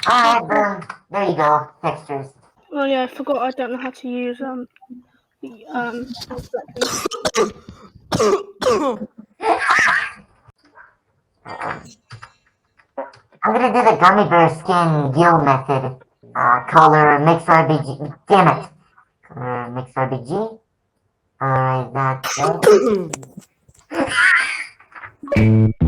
Alright, boom. There you go. Textures. Oh yeah, I forgot I don't know how to use I'm gonna do the gummy bear skin gill method. Color mix RBG. Damn it. Color mix RBG. Alright, that's it.